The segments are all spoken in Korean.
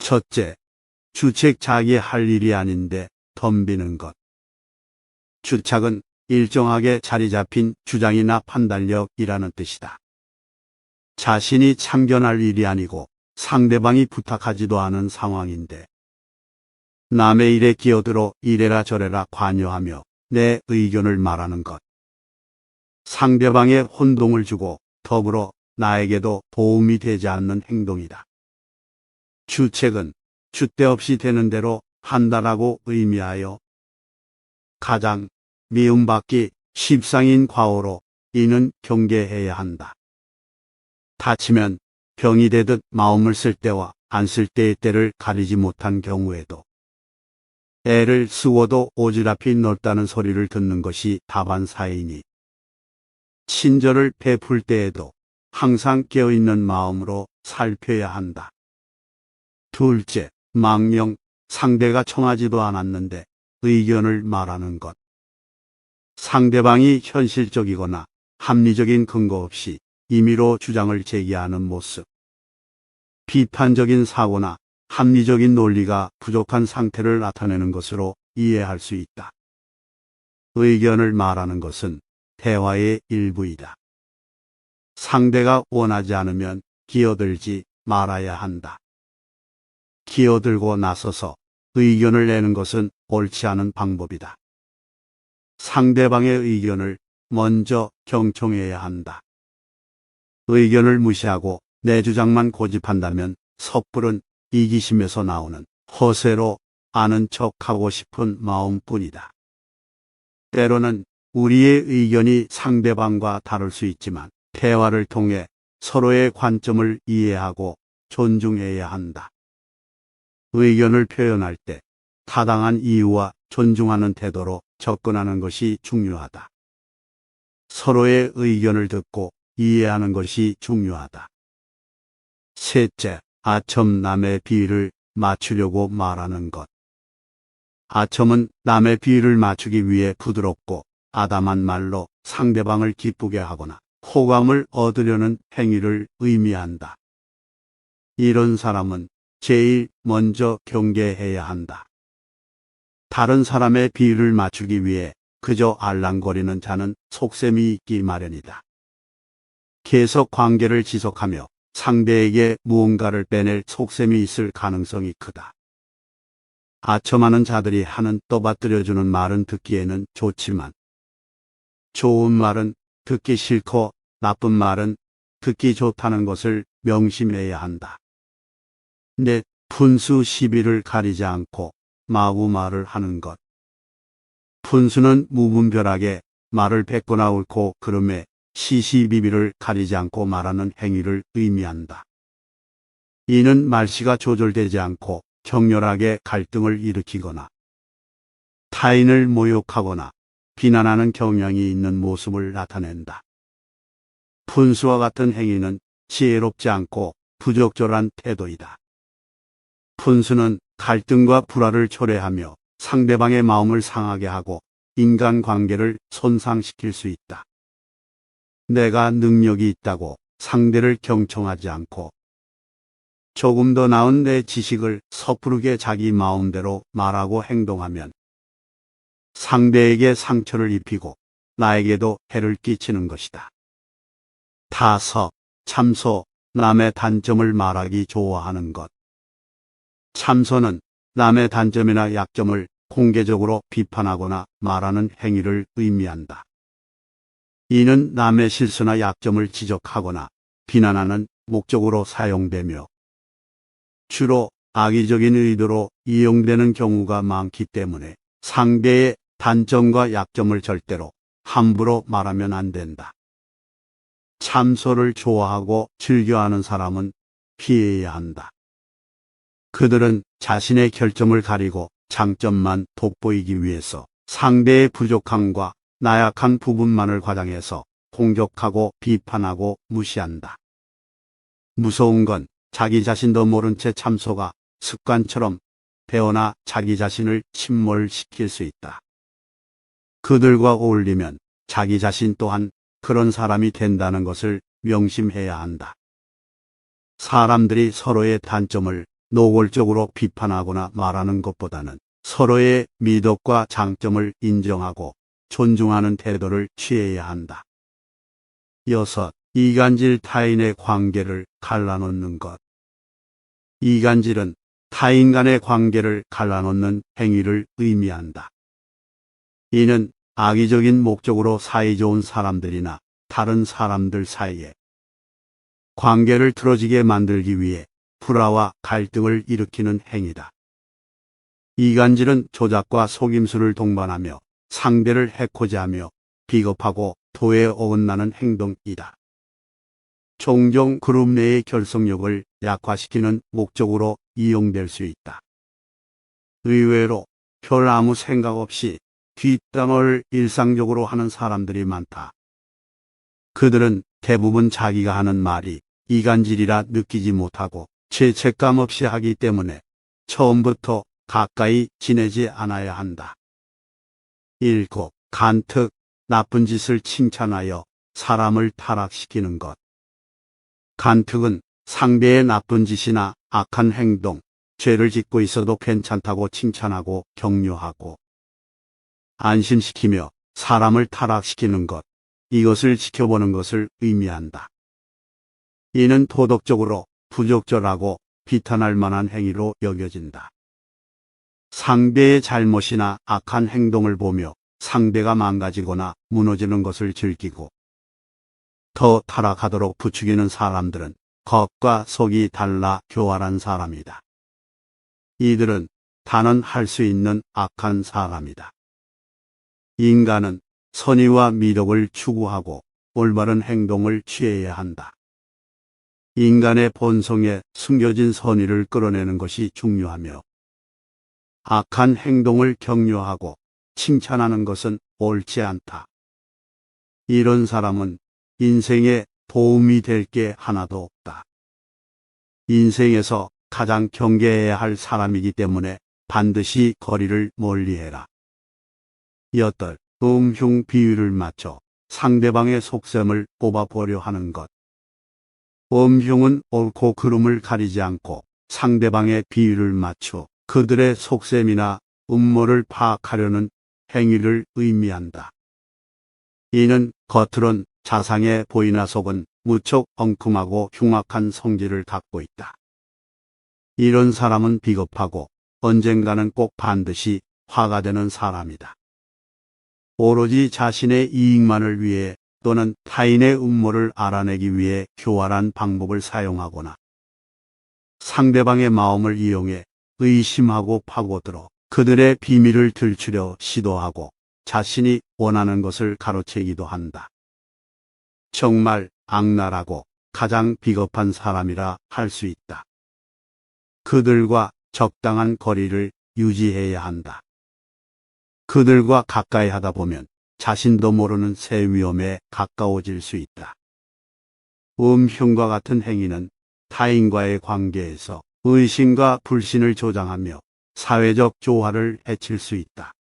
첫째, 주책 자기 할 일이 아닌데 덤비는 것. 주착은 일정하게 자리 잡힌 주장이나 판단력이라는 뜻이다. 자신이 참견할 일이 아니고 상대방이 부탁하지도 않은 상황인데 남의 일에 끼어들어 이래라 저래라 관여하며 내 의견을 말하는 것. 상대방에 혼동을 주고 더불어 나에게도 도움이 되지 않는 행동이다. 주책은 줏대 없이 되는 대로 한다라고 의미하여 가장 미움받기 십상인 과오로 이는 경계해야 한다. 다치면 병이 되듯 마음을 쓸 때와 안 쓸 때의 때를 가리지 못한 경우에도 애를 쓰고도 오지랖이 넓다는 소리를 듣는 것이 다반사이니 친절을 베풀 때에도 항상 깨어있는 마음으로 살펴야 한다. 둘째, 망령, 상대가 청하지도 않았는데 의견을 말하는 것. 상대방이 현실적이거나 합리적인 근거 없이 임의로 주장을 제기하는 모습. 비판적인 사고나 합리적인 논리가 부족한 상태를 나타내는 것으로 이해할 수 있다. 의견을 말하는 것은 대화의 일부이다. 상대가 원하지 않으면 기어들지 말아야 한다. 기어들고 나서서 의견을 내는 것은 옳지 않은 방법이다. 상대방의 의견을 먼저 경청해야 한다. 의견을 무시하고 내 주장만 고집한다면 섣부른 이기심에서 나오는 허세로 아는 척하고 싶은 마음뿐이다. 때로는 우리의 의견이 상대방과 다를 수 있지만 대화를 통해 서로의 관점을 이해하고 존중해야 한다. 의견을 표현할 때 타당한 이유와 존중하는 태도로 접근하는 것이 중요하다. 서로의 의견을 듣고 이해하는 것이 중요하다. 셋째, 아첨 남의 비위를 맞추려고 말하는 것. 아첨은 남의 비위를 맞추기 위해 부드럽고 아담한 말로 상대방을 기쁘게 하거나 호감을 얻으려는 행위를 의미한다. 이런 사람은 제일 먼저 경계해야 한다. 다른 사람의 비위를 맞추기 위해 그저 알랑거리는 자는 속셈이 있기 마련이다. 계속 관계를 지속하며 상대에게 무언가를 빼낼 속셈이 있을 가능성이 크다. 아첨하는 자들이 하는 떠받들여주는 말은 듣기에는 좋지만 좋은 말은 듣기 싫고 나쁜 말은 듣기 좋다는 것을 명심해야 한다. 내 분수 시비를 가리지 않고 마구 말을 하는 것. 분수는 무분별하게 말을 뱉거나 옳고 그름에 시시비비를 가리지 않고 말하는 행위를 의미한다. 이는 말씨가 조절되지 않고 격렬하게 갈등을 일으키거나 타인을 모욕하거나 비난하는 경향이 있는 모습을 나타낸다. 분수와 같은 행위는 지혜롭지 않고 부적절한 태도이다. 분수는 갈등과 불화를 초래하며 상대방의 마음을 상하게 하고 인간관계를 손상시킬 수 있다. 내가 능력이 있다고 상대를 경청하지 않고 조금 더 나은 내 지식을 섣부르게 자기 마음대로 말하고 행동하면 상대에게 상처를 입히고 나에게도 해를 끼치는 것이다. 다섯, 참소, 남의 단점을 말하기 좋아하는 것. 참소는 남의 단점이나 약점을 공개적으로 비판하거나 말하는 행위를 의미한다. 이는 남의 실수나 약점을 지적하거나 비난하는 목적으로 사용되며 주로 악의적인 의도로 이용되는 경우가 많기 때문에 상대의 단점과 약점을 절대로 함부로 말하면 안 된다. 참소를 좋아하고 즐겨하는 사람은 피해야 한다. 그들은 자신의 결점을 가리고 장점만 돋보이기 위해서 상대의 부족함과 나약한 부분만을 과장해서 공격하고 비판하고 무시한다. 무서운 건 자기 자신도 모른 채 참소가 습관처럼 배어나 자기 자신을 침몰시킬 수 있다. 그들과 어울리면 자기 자신 또한 그런 사람이 된다는 것을 명심해야 한다. 사람들이 서로의 단점을 노골적으로 비판하거나 말하는 것보다는 서로의 미덕과 장점을 인정하고 존중하는 태도를 취해야 한다. 6. 이간질 타인의 관계를 갈라놓는 것. 이간질은 타인 간의 관계를 갈라놓는 행위를 의미한다. 이는 악의적인 목적으로 사이좋은 사람들이나 다른 사람들 사이에 관계를 틀어지게 만들기 위해 불화와 갈등을 일으키는 행위다. 이간질은 조작과 속임수를 동반하며 상대를 해코지하며 비겁하고 도에 어긋나는 행동이다. 종종 그룹 내의 결속력을 약화시키는 목적으로 이용될 수 있다. 의외로 별 아무 생각 없이 뒷담화를 일상적으로 하는 사람들이 많다. 그들은 대부분 자기가 하는 말이 이간질이라 느끼지 못하고 죄책감 없이 하기 때문에 처음부터 가까이 지내지 않아야 한다. 7. 간특, 나쁜 짓을 칭찬하여 사람을 타락시키는 것. 간특은 상대의 나쁜 짓이나 악한 행동, 죄를 짓고 있어도 괜찮다고 칭찬하고 격려하고 안심시키며 사람을 타락시키는 것, 이것을 지켜보는 것을 의미한다. 이는 도덕적으로 부적절하고 비탄할 만한 행위로 여겨진다. 상대의 잘못이나 악한 행동을 보며 상대가 망가지거나 무너지는 것을 즐기고 더 타락하도록 부추기는 사람들은 겉과 속이 달라 교활한 사람이다. 이들은 단언할 수 있는 악한 사람이다. 인간은 선의와 미덕을 추구하고 올바른 행동을 취해야 한다. 인간의 본성에 숨겨진 선의를 끌어내는 것이 중요하며 악한 행동을 격려하고 칭찬하는 것은 옳지 않다. 이런 사람은 인생에 도움이 될 게 하나도 없다. 인생에서 가장 경계해야 할 사람이기 때문에 반드시 거리를 멀리해라. 8. 음흉 비유를 맞춰 상대방의 속셈을 뽑아보려 하는 것. 음흉은 옳고 그름을 가리지 않고 상대방의 비유를 맞춰 그들의 속셈이나 음모를 파악하려는 행위를 의미한다. 이는 겉으론 자상해 보이나 속은 무척 엉큼하고 흉악한 성질을 갖고 있다. 이런 사람은 비겁하고 언젠가는 꼭 반드시 화가 되는 사람이다. 오로지 자신의 이익만을 위해 또는 타인의 음모를 알아내기 위해 교활한 방법을 사용하거나 상대방의 마음을 이용해 의심하고 파고들어 그들의 비밀을 들추려 시도하고 자신이 원하는 것을 가로채기도 한다. 정말 악랄하고 가장 비겁한 사람이라 할 수 있다. 그들과 적당한 거리를 유지해야 한다. 그들과 가까이 하다 보면 자신도 모르는 새 위험에 가까워질 수 있다. 음흉과 같은 행위는 타인과의 관계에서 의심과 불신을 조장하며 사회적 조화를 해칠 수 있다.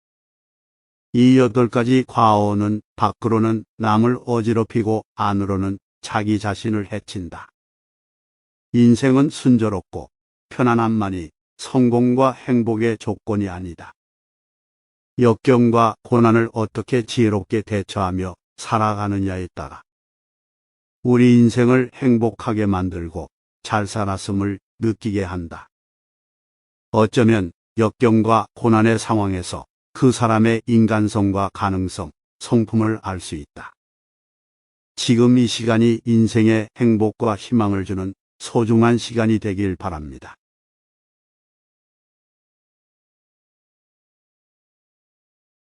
이 8가지 과오는 밖으로는 남을 어지럽히고 안으로는 자기 자신을 해친다. 인생은 순조롭고 편안함만이 성공과 행복의 조건이 아니다. 역경과 고난을 어떻게 지혜롭게 대처하며 살아가느냐에 따라 우리 인생을 행복하게 만들고 잘 살았음을 느끼게 한다. 어쩌면 역경과 고난의 상황에서 그 사람의 인간성과 가능성, 성품을 알 수 있다. 지금 이 시간이 인생에 행복과 희망을 주는 소중한 시간이 되길 바랍니다.